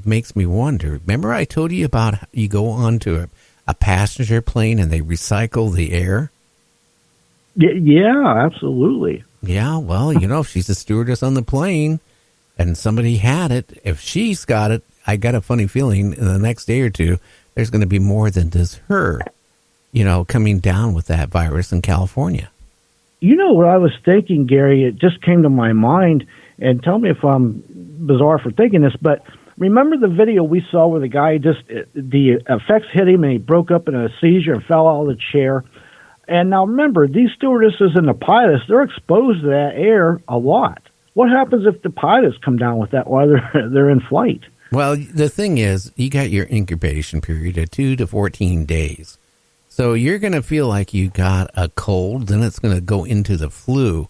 makes me wonder. Remember I told you about you go on to a passenger plane and they recycle the air? Yeah, absolutely. Yeah, well, if she's a stewardess on the plane and somebody had it, if she's got it, I got a funny feeling in the next day or two, there's going to be more than just her, coming down with that virus in California. You know what I was thinking, Gary? It just came to my mind, and tell me if I'm bizarre for thinking this, but remember the video we saw where the guy the effects hit him and he broke up in a seizure and fell out of the chair? And now remember, these stewardesses and the pilots, they're exposed to that air a lot. What happens if the pilots come down with that while they're in flight? Well, the thing is, you got your incubation period of 2 to 14 days. So you're going to feel like you got a cold, then it's going to go into the flu,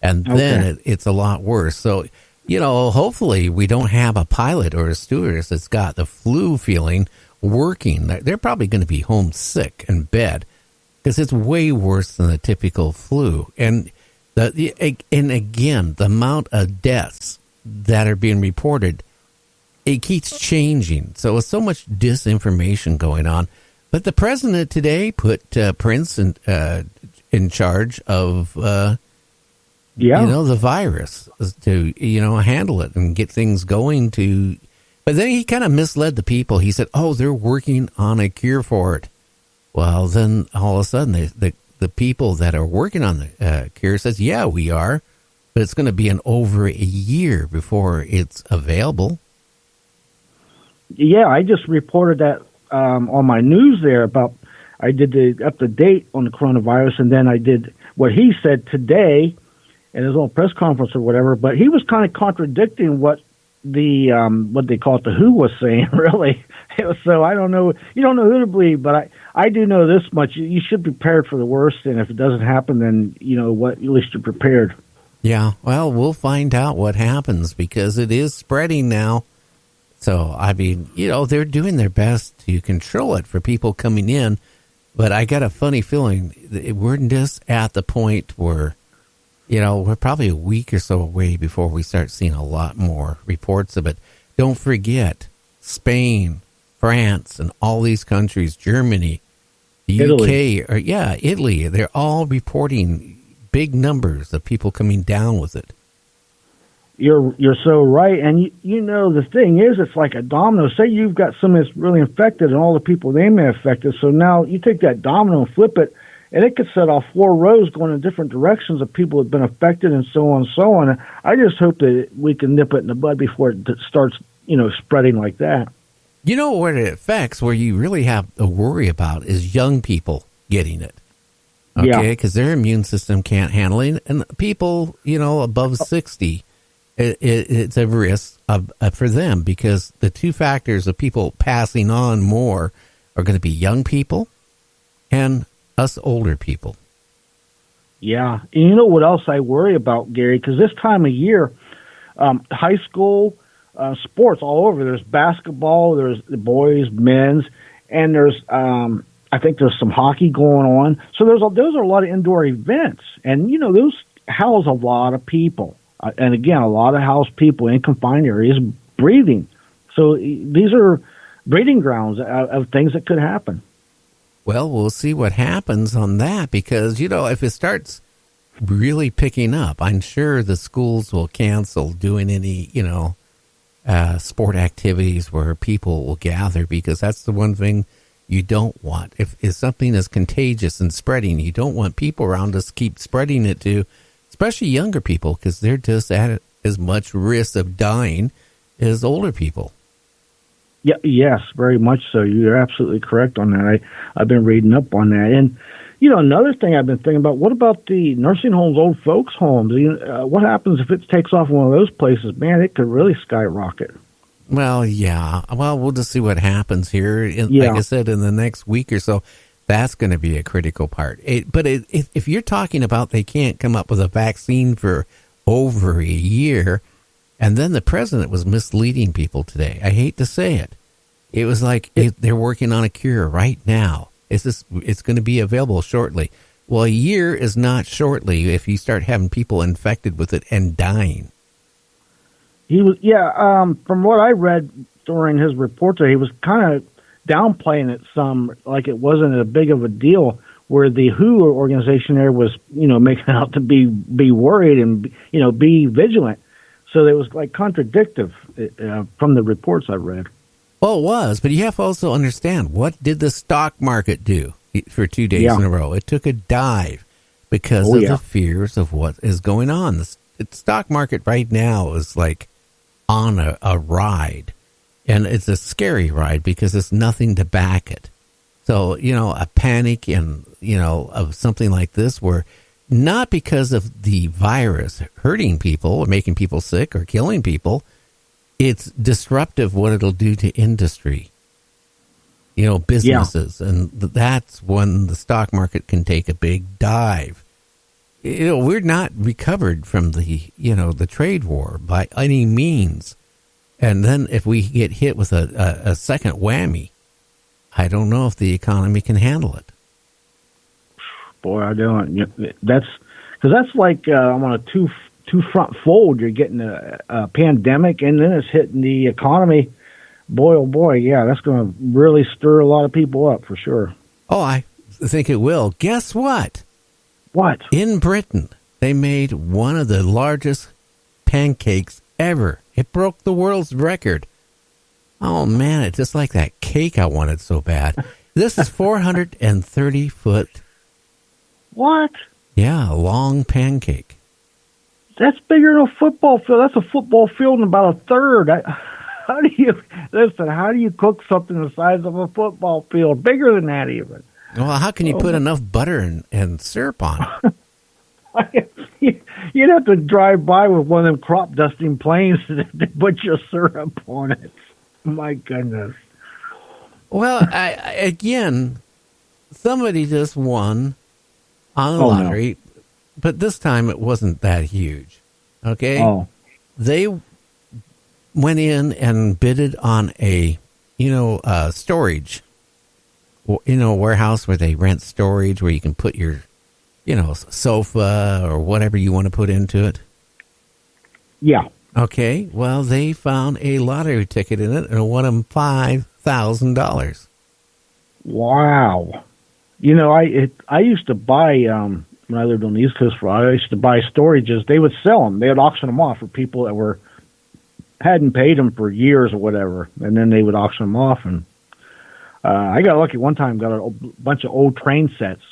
and then it's a lot worse. So, hopefully we don't have a pilot or a stewardess that's got the flu feeling working. They're probably going to be homesick in bed because it's way worse than the typical flu. And again, the amount of deaths that are being reported, it keeps changing. So it's so much disinformation going on. But the president today put Prince in charge of, the virus to, handle it and get things going to. But then he kind of misled the people. He said, they're working on a cure for it. Well, then all of a sudden the people that are working on the cure says, yeah, we are. But it's going to be over a year before it's available. Yeah, I just reported that on my news there about I did the up to date on the coronavirus, and then I did what he said today in his little press conference or whatever. But he was kind of contradicting what the what they call it, the WHO was saying. Really, so I don't know. You don't know who to believe, but I do know this much: you should be prepared for the worst, and if it doesn't happen, then what, at least you're prepared. Yeah, well, we'll find out what happens because it is spreading now. So, I mean, they're doing their best to control it for people coming in. But I got a funny feeling that we're just at the point where, we're probably a week or so away before we start seeing a lot more reports of it. Don't forget, Spain, France, and all these countries, Germany, the Italy. UK, Italy, they're all reporting big numbers of people coming down with it. You're so right, and the thing is, it's like a domino. Say you've got somebody that's really infected, and all the people they may have affected. So now you take that domino and flip it, and it could set off 4 rows going in different directions of people who've been affected, and so on and so on. I just hope that we can nip it in the bud before it starts, spreading like that. What it affects, where you really have to worry about, is young people getting it. Okay, because their immune system can't handle it, and people, above 60. It's a risk for them because the two factors of people passing on more are going to be young people and us older people. Yeah. And you know what else I worry about, Gary? Because this time of year, high school sports all over. There's basketball, there's the boys, men's, and there's I think there's some hockey going on. So those are a lot of indoor events. And, those house a lot of people. And again, a lot of house people in confined areas breathing. So these are breeding grounds of things that could happen. Well, we'll see what happens on that because, if it starts really picking up, I'm sure the schools will cancel doing any, sport activities where people will gather because that's the one thing you don't want. If something is contagious and spreading, you don't want people around us keep spreading it to especially younger people, because they're just at as much risk of dying as older people. Yeah, yes, very much so. You're absolutely correct on that. I've been reading up on that. And, another thing I've been thinking about, what about the nursing homes, old folks' homes? What happens if it takes off in one of those places? Man, it could really skyrocket. Well, yeah. Well, we'll just see what happens here. Like I said, in the next week or so. That's going to be a critical part. But if you're talking about they can't come up with a vaccine for over a year, and then the president was misleading people today. I hate to say it. It was like they're working on a cure right now. It's going to be available shortly. Well, a year is not shortly if you start having people infected with it and dying. From what I read during his report that he was kind of downplaying it some, like it wasn't as big of a deal. Where the WHO organization there was, making out to be worried and be vigilant. So it was like contradictive from the reports I read. Well, it was, but you have to also understand, what did the stock market do for 2 days in a row? It took a dive because of the fears of what is going on. The stock market right now is like on a ride, and it's a scary ride because there's nothing to back it. So, a panic and, of something like this where not because of the virus hurting people or making people sick or killing people, it's disruptive what it'll do to industry, businesses. Yeah. And that's when the stock market can take a big dive. We're not recovered from the trade war by any means. And then if we get hit with a second whammy, I don't know if the economy can handle it. Boy, I don't. That's because that's like on a two front fold. You're getting a pandemic, and then it's hitting the economy. Boy, oh boy, yeah, that's going to really stir a lot of people up for sure. Oh, I think it will. Guess what? What? In Britain, they made one of the largest pancakes ever. It broke the world's record. Oh, man, it's just like that cake I wanted so bad. This is 430 foot. What? Yeah, a long pancake. That's bigger than a football field. That's a football field in about a third. How do you cook something the size of a football field? Bigger than that even. Well, how can you put enough butter and syrup on it? You'd have to drive by with one of them crop dusting planes to put your syrup on it. My goodness. Well, again, somebody just won on the lottery, but this time it wasn't that huge. Okay? Oh. They went in and bidded on a, storage, warehouse where they rent storage where you can put your, sofa or whatever you want to put into it. Yeah. Okay, well, they found a lottery ticket in it and won them $5,000. Wow. I used to buy, when I lived on the East Coast, I used to buy storages. They would sell them. They would auction them off for people that hadn't paid them for years or whatever, and then they would auction them off. And I got lucky one time, got a bunch of old train sets.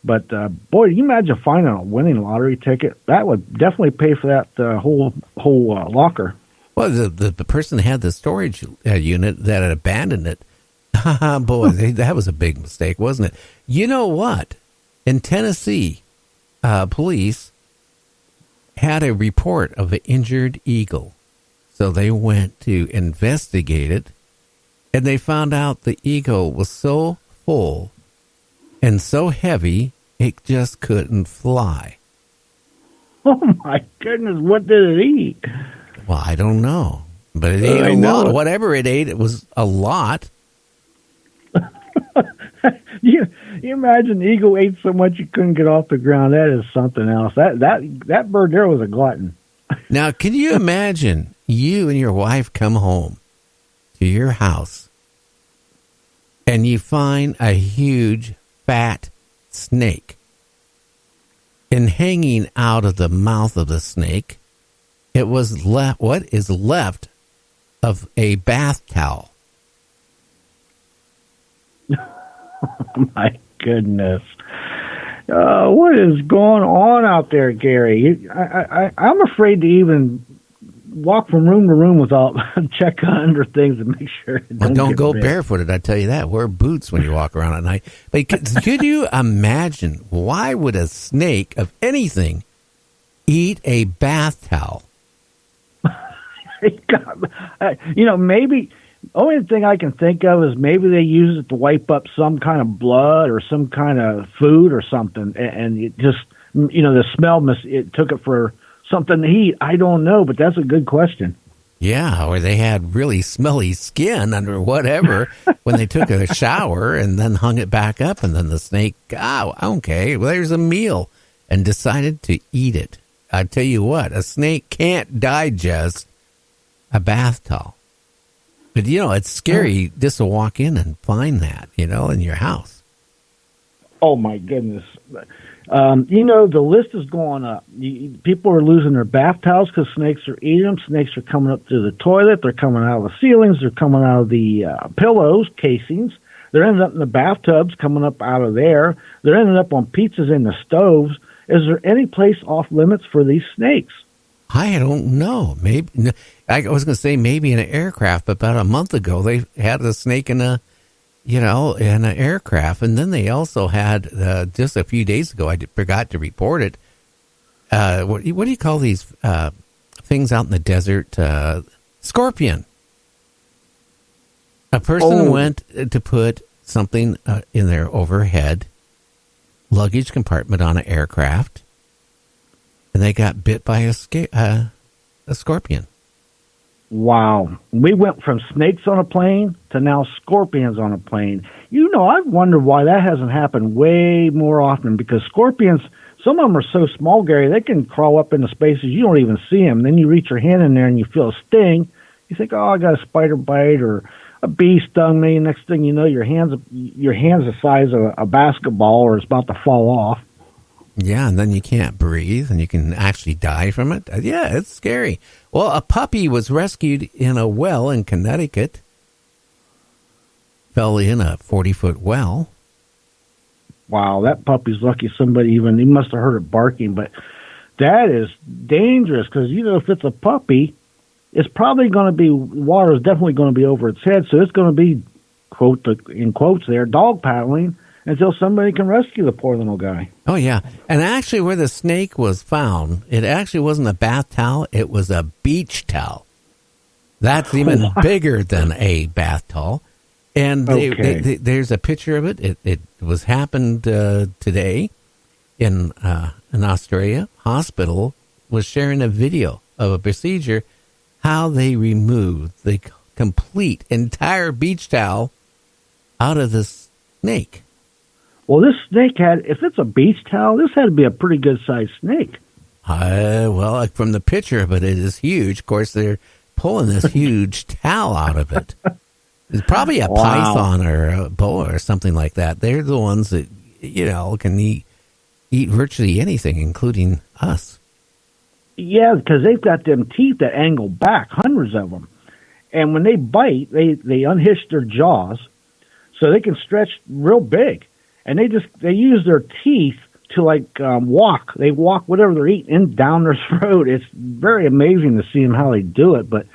But, boy, can you imagine finding a winning lottery ticket? That would definitely pay for that whole locker. Well, the person had the storage unit that had abandoned it. Boy, that was a big mistake, wasn't it? You know what? In Tennessee, police had a report of an injured eagle. So they went to investigate it, and they found out the eagle was so full and so heavy, it just couldn't fly. Oh, my goodness. What did it eat? Well, I don't know. But it ate a lot. Whatever it ate, it was a lot. You imagine the eagle ate so much you couldn't get off the ground. That is something else. That bird there was a glutton. Now, can you imagine you and your wife come home to your house and you find a huge, fat snake, and hanging out of the mouth of the snake, it was what is left of a bath towel. Oh, my goodness. What is going on out there, Gary? I'm afraid to even walk from room to room without checking under things to make sure. Don't go barefooted, I tell you that. Wear boots when you walk around at night. But could you imagine, why would a snake of anything eat a bath towel? Maybe only thing I can think of is maybe they use it to wipe up some kind of blood or some kind of food or something, and it just, the smell it took it for something to eat. I don't know, but that's a good question. Yeah, or they had really smelly skin under whatever when they took a shower and then hung it back up, and then the snake, okay, well, there's a meal, and decided to eat it. I tell you what, a snake can't digest a bath towel. But, it's scary just to walk in and find that, in your house. Oh, my goodness. The list is going up. People are losing their bath towels because snakes are eating them. Snakes are coming up through the toilet. They're coming out of the ceilings. They're coming out of the pillows, casings. They're ending up in the bathtubs, coming up out of there. They're ending up on pizzas in the stoves. Is there any place off limits for these snakes? I don't know. Maybe I was going to say maybe in an aircraft, but about a month ago they had a snake in an aircraft, and then they also had just a few days ago. I forgot to report it. What do you call these things out in the desert? Scorpion. A person went to put something in their overhead luggage compartment on an aircraft, and they got bit by a scorpion. Wow. We went from snakes on a plane to now scorpions on a plane. I've wondered why that hasn't happened way more often, because scorpions, some of them are so small, Gary, they can crawl up into spaces you don't even see them. Then you reach your hand in there and you feel a sting. You think, I got a spider bite or a bee stung me. Next thing you know, your hand's the size of a basketball or it's about to fall off. Yeah, and then you can't breathe, and you can actually die from it. Yeah, it's scary. Well, a puppy was rescued in a well in Connecticut. Fell in a 40-foot well. Wow, that puppy's lucky he must have heard it barking, but that is dangerous because, if it's a puppy, it's probably going to be, water is definitely going to be over its head, so it's going to be, in quotes there, dog paddling until somebody can rescue the poor little guy. Oh, yeah. And actually where the snake was found, it actually wasn't a bath towel. It was a beach towel. That's even bigger than a bath towel. And there's a picture of it. It was happened today in Australia. Hospital was sharing a video of a procedure, how they removed the complete entire beach towel out of the snake. Well, this snake if it's a beach towel, this had to be a pretty good-sized snake. Well, from the picture of it, it is huge. Of course, they're pulling this huge towel out of it. It's probably a python or a boa or something like that. They're the ones that, can eat virtually anything, including us. Yeah, because they've got them teeth that angle back, hundreds of them. And when they bite, they unhitch their jaws so they can stretch real big. And they use their teeth to walk. They walk whatever they're eating down their throat. It's very amazing to see them how they do it. But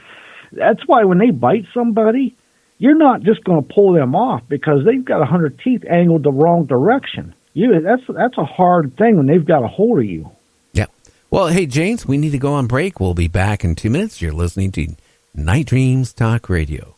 that's why when they bite somebody, you're not just going to pull them off because they've got 100 teeth angled the wrong direction. That's a hard thing when they've got a hold of you. Yeah. Well, hey, James, we need to go on break. We'll be back in 2 minutes. You're listening to Night Dreams Talk Radio.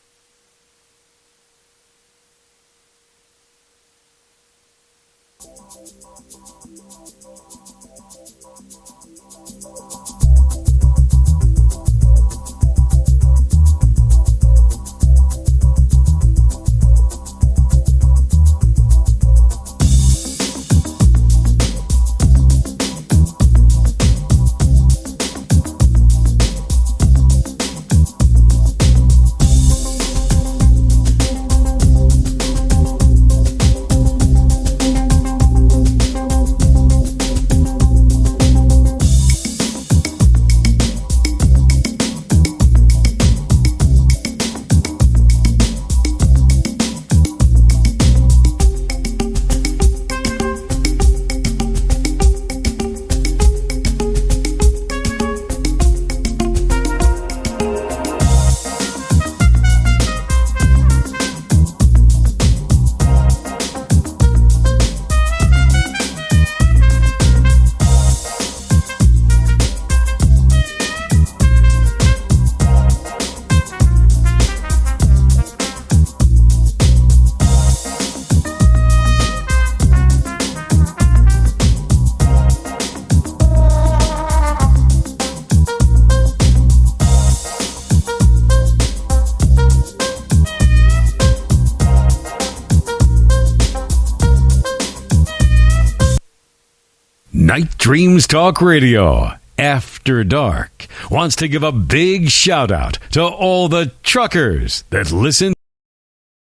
Night Dreams Talk Radio. After Dark wants to give a big shout out to all the truckers that listen